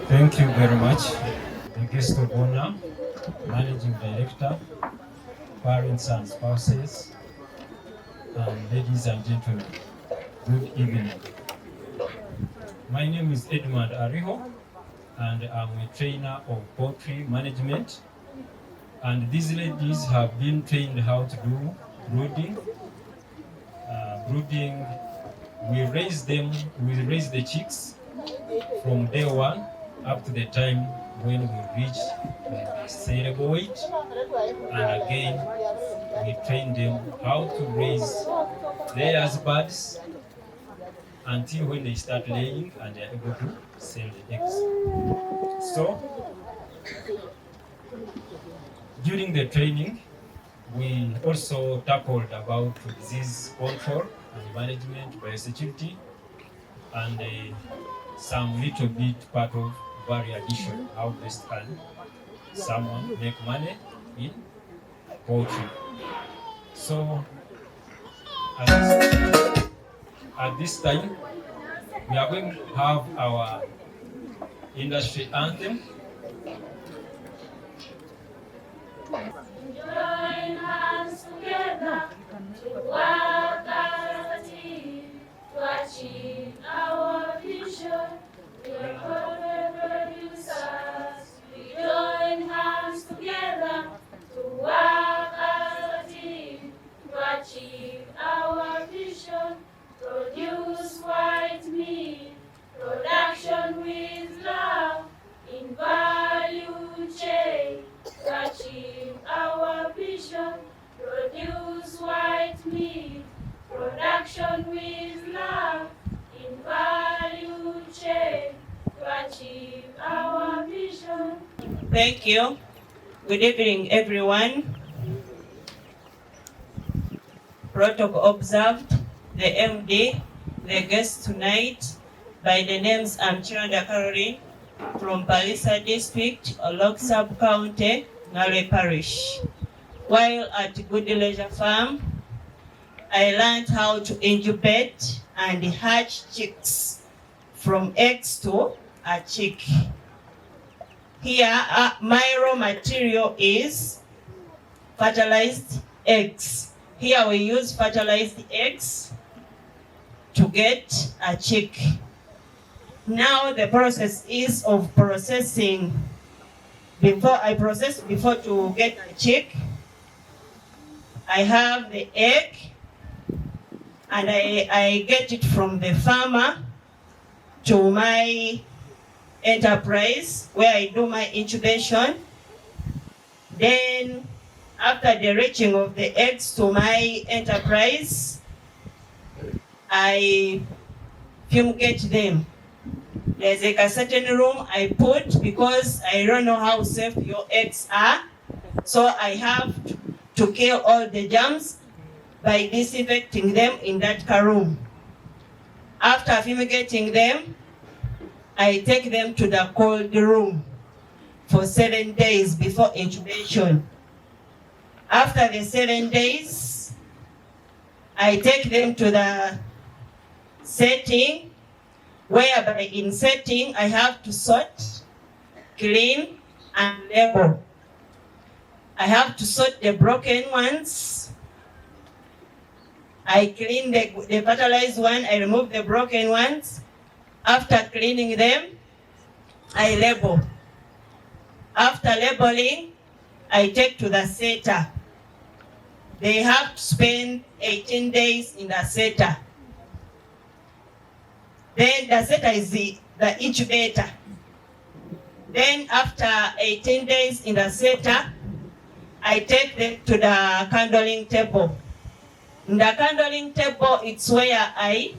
Thank you very much. The guest of honor, Managing Director, parents and spouses, and ladies and gentlemen, good evening. My name is Edmund Ariho, and I'm a trainer of poultry management. And these ladies have been trained how to do brooding. We raise the chicks from day one up to the time when we reach the saleable weight. And again, we train them how to raise layers birds until when they start laying and they are able to sell the eggs. So, during the training, we also tackled about disease control and management, biosecurity, and some little bit part of value addition, how best can someone make money in poultry. So at this time, we are going to have our industry anthem. Join hands together to work as a team to achieve our vision. We are corporate producers. We join hands together to work as a team to achieve our vision. Produce white meat, production with love in value chain. To achieve our vision, produce white meat, production with love in value chain. To achieve our vision. Thank you. Good evening, everyone. Protocol observed. The MD, the guest tonight, by the names I'm Chiranda Caroline from Palisa District, Olok Sub-County, Ngare Parish. While at Gudie Leisure Farm, I learned how to incubate and hatch chicks from eggs to a chick. Here, my raw material is fertilized eggs. Here we use fertilized eggs to get a chick. Now the process is of processing. Before to get a chick, I have the egg and I get it from the farmer to my enterprise where I do my incubation. Then after the reaching of the eggs to my enterprise, I fumigate them. There's like a certain room I put because I don't know how safe your eggs are. So I have to kill all the germs by disinfecting them in that room. After fumigating them, I take them to the cold room for 7 days before incubation. After the 7 days, I take them to the setting, whereby in setting I have to sort, clean, and label. I have to sort the broken ones. I clean the fertilized one, I remove the broken ones. After cleaning them, I label. After labeling, I take to the setter. They have to spend 18 days in the setter. Then the setter is the incubator. Then after 18 days in the setter, I take them to the candling table. In the candling table, it's where I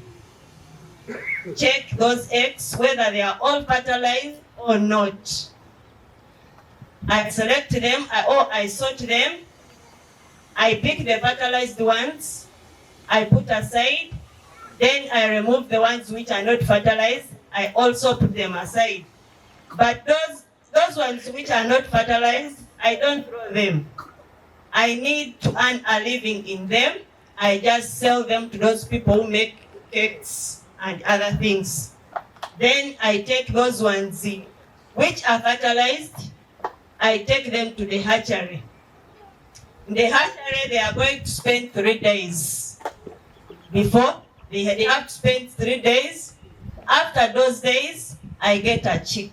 check those eggs, whether they are all fertilized or not. I select them, I sort them, I pick the fertilized ones, I put aside, then I remove the ones which are not fertilized, I also put them aside. But those ones which are not fertilized, I don't throw them. I need to earn a living in them. I just sell them to those people who make cakes and other things. Then I take those ones which are fertilized, I take them to the hatchery. In the hatchery, they are going to spend 3 days. Before, they have to spend 3 days. After those days, I get a chick.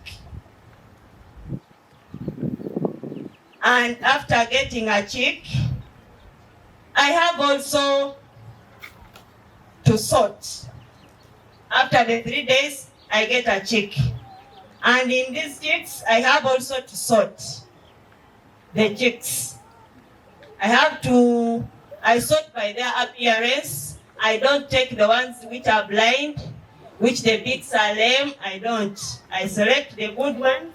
And after getting a chick, I have also to sort. After the 3 days, I get a chick. And in these chicks, I have also to sort the chicks. I sort by their appearance. I don't take the ones which are blind, which the beaks are lame. I don't. I select the good ones,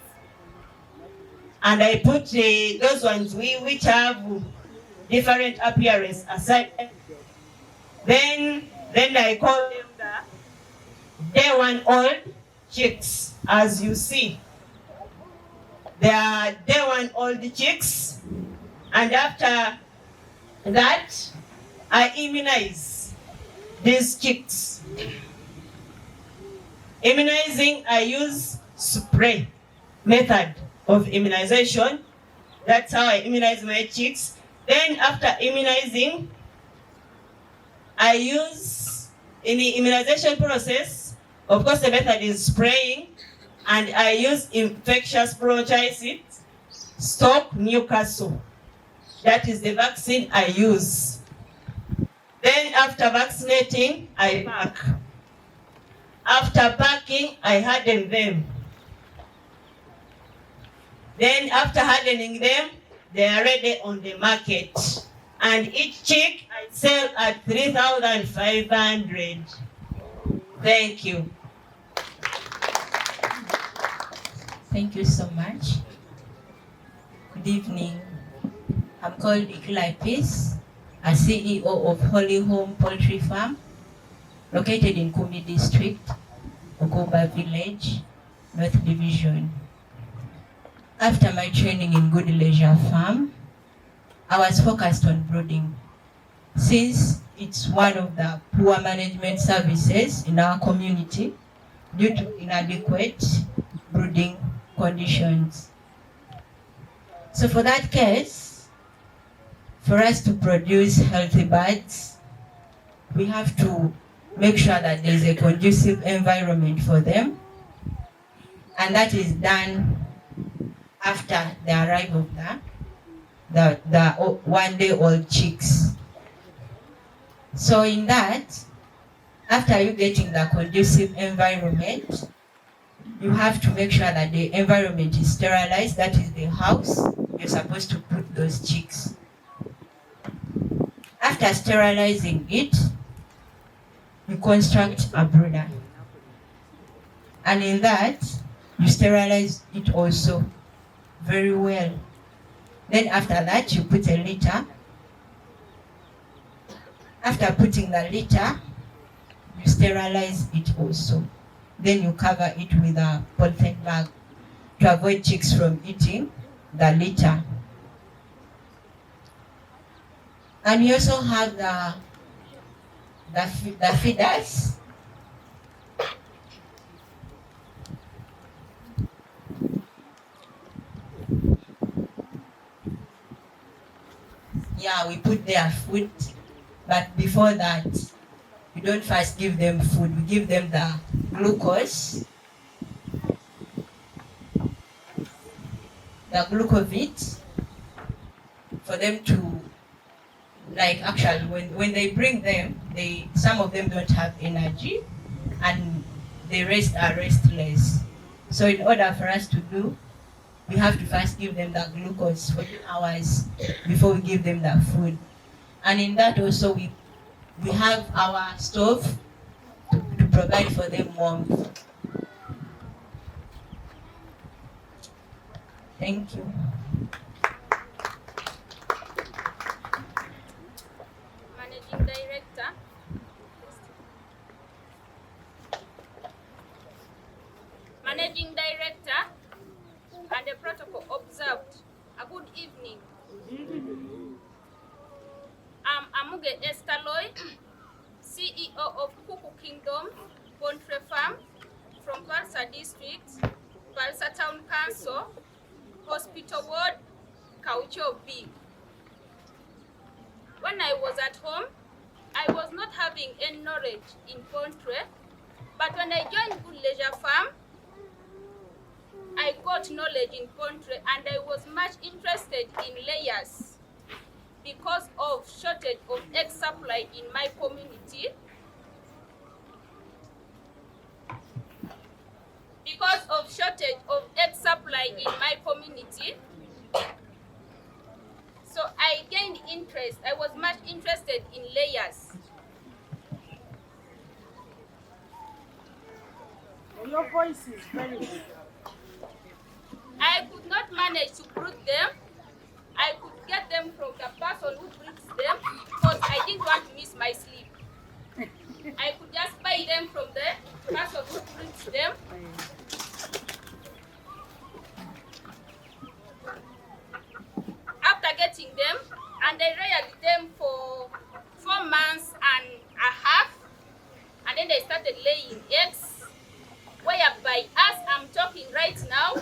and I put those ones which have different appearance aside. Then I call them the day 1 old chicks. As you see, they are day 1 old chicks, and after that, I immunize these chicks. Immunizing, I use spray method of immunization. That's how I immunize my chicks. Then after immunizing, I use, in the immunization process, of course the method is spraying, and I use infectious bronchitis, Stock Newcastle. That is the vaccine I use. Then after vaccinating, I pack. After packing, I harden them. Then after hardening them, they are ready on the market. And each chick I sell at 3,500. Thank you. Thank you so much. Good evening. I'm called Gudie Peace, a CEO of Holy Home Poultry Farm, located in Kumi District, Ogoba Village, North Division. After my training in Gudie Leisure Farm, I was focused on brooding, since it's one of the poor management services in our community due to inadequate brooding conditions. So for that case, for us to produce healthy birds, we have to make sure that there is a conducive environment for them, and that is done after the arrival of the 1-day-old chicks. So in that, after you getting the conducive environment, you have to make sure that the environment is sterilized. That is the house you're supposed to put those chicks. After sterilizing it, you construct a brooder. And in that, you sterilize it also very well. Then after that, you put a litter. After putting the litter, you sterilize it also. Then you cover it with a polythene bag to avoid chicks from eating the litter. And you also have the feeders. Yeah, we put their food, but before that, we don't first give them food. We give them the glucose, the glucovit, for them to, like, actually when they bring them, some of them don't have energy and the rest are restless. So in order for us to do, we have to first give them the glucose for 2 hours before we give them the food. And in that also we have our stove to provide for them warmth. Thank you. Managing Director. Managing Director and the protocol observed. A good evening. I'm Amuge Esther Loy, CEO of Kuku Kingdom Poultry Farm from Palsa District, Palsa Town Council, Hospital Ward, Kaucho B. When I was at home, I was not having any knowledge in poultry, but when I joined Gudie Leisure Farm, I got knowledge in poultry and I was much interested in layers because of shortage of egg supply in my community. Because of shortage of egg supply in my community, so I gained interest. I was much interested in layers. Your voice is very good. I could not manage to breed them. I could get them from the person who breeds them because I didn't want to miss my sleep. I could just buy them from the person who breeds them. After getting them, and I reared them for 4 months and a half, and then they started laying eggs, whereby as I'm talking right now,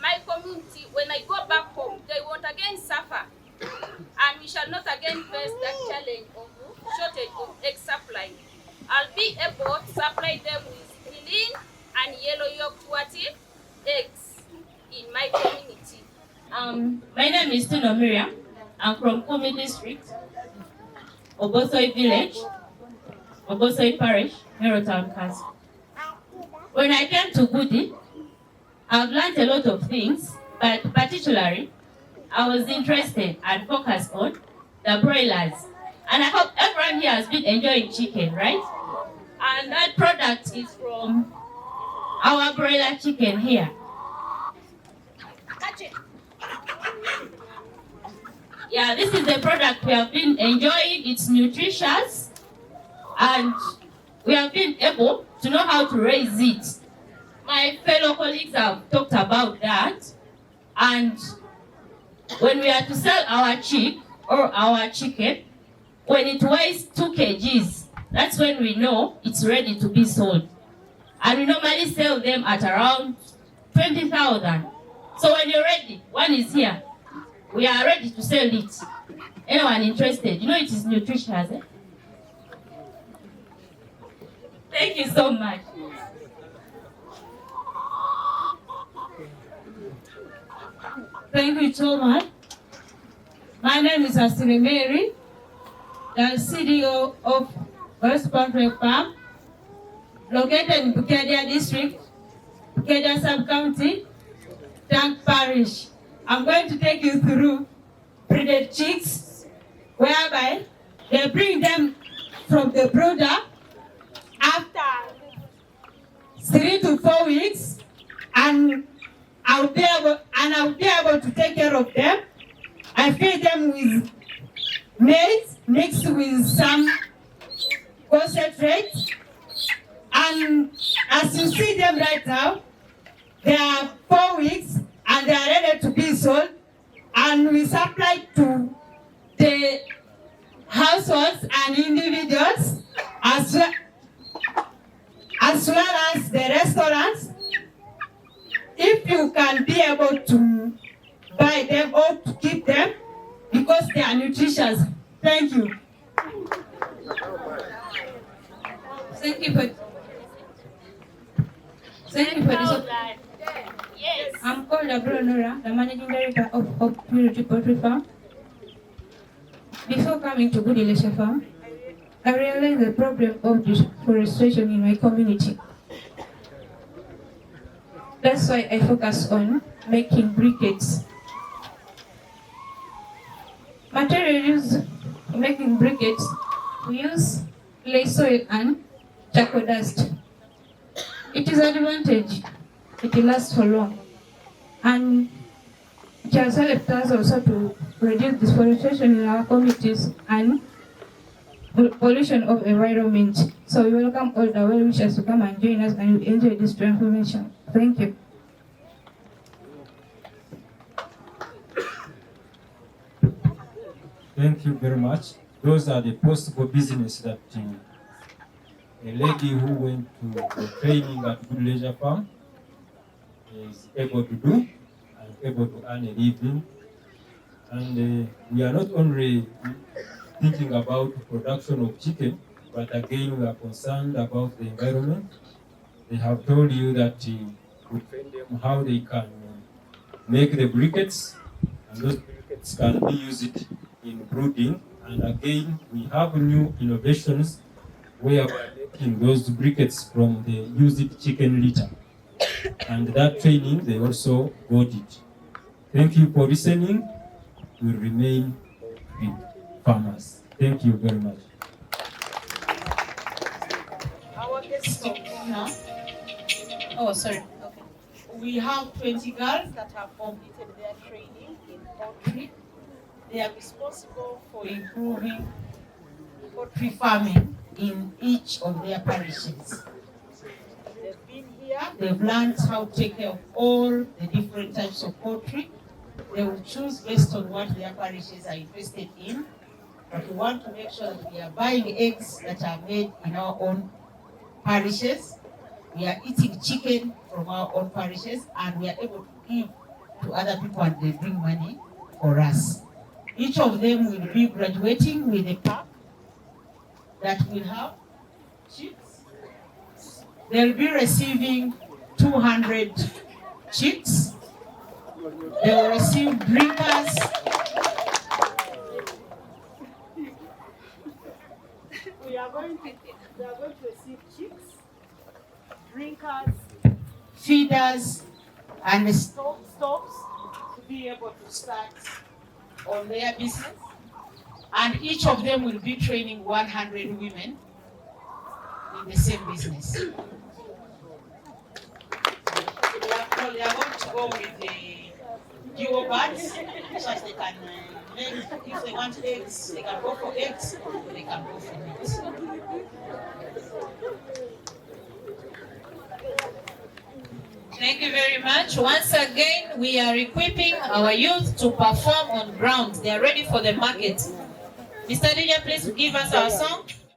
my community, when I go back home, they won't again suffer, and we shall not again face that challenge of shortage of egg supply. I'll be able to supply them with clean and yellow yolk eggs in my community. My name is Tino Miriam. I'm from Kumi District, Ogosoi Village, Ogosoi Parish, Mero Town Council. When I came to Gudie, I've learned a lot of things, but particularly, I was interested and focused on the broilers. And I hope everyone here has been enjoying chicken, right? And that product is from our broiler chicken here. Yeah, this is the product we have been enjoying. It's nutritious, and we have been able to know how to raise it. My fellow colleagues have talked about that, and when we are to sell our chick or our chicken, when it weighs 2 kgs, that's when we know it's ready to be sold. And we normally sell them at around 20,000. So when you're ready, one is here. We are ready to sell it. Anyone interested? You know it is nutritious, eh? Thank you so much. Thank you so much. My name is Asiri Mary, the CDO of West Poultry Farm, located in Bukedia District, Bukedia Sub-County, Tank Parish. I'm going to take you through breeded chicks, whereby they bring them from the brooder after 3 to 4 weeks, and I'll be able to take care of them. I feed them with maize mixed with some concentrate, and as you see them right now, they are 4 weeks and they are ready to be sold, and we supply to the households and individuals as well as the restaurants. If you can be able to buy them or to keep them, because they are nutritious. Thank you. Thank you for this. Yes. I'm called Abronora, the managing director of Purity Poultry Farm. Before coming to Gudie Leisure Farm, I realized the problem of deforestation in my community. That's why I focus on making briquettes. Material used in making briquettes, we use clay soil and charcoal dust. It is an advantage. It lasts for long. And it has helped us also to reduce deforestation in our communities and pollution of environment. So we welcome all the well-wishers to come and join us and we enjoy this transformation. Thank you. Thank you very much. Those are the possible business that a lady who went to the training at Gudie Leisure Farm is able to do and able to earn a living. And we are not only thinking about production of chicken, but again we are concerned about the environment. They have told you that we train them how they can make the briquettes, and those briquettes can be used in brooding. And again, we have new innovations where we are making those briquettes from the used chicken litter. And that training, they also got it. Thank you for listening. We remain with farmers. Thank you very much. Our guests of honor, Oh, sorry. Okay. we have 20 girls that have completed their training in poultry. They are responsible for improving poultry farming in each of their parishes. They've been here, they've learned how to take care of all the different types of poultry. They will choose based on what their parishes are interested in. But we want to make sure that we are buying eggs that are made in our own parishes. We are eating chicken from our own parishes, and we are able to give to other people and they bring money for us. Each of them will be graduating with a pack that will have chicks. They'll be receiving 200 chicks. They will receive drinkers. They are going to receive chicks, drinkers, feeders, and stops to be able to start on their business. And each of them will be training 100 women in the same business. They are going to go with the dual birds, so that they can make, if they want eggs, they can go for eggs, or they can go for meat. Thank you very much. Once again, we are equipping our youth to perform on ground. They are ready for the market. Mr. DJ, please give us our song.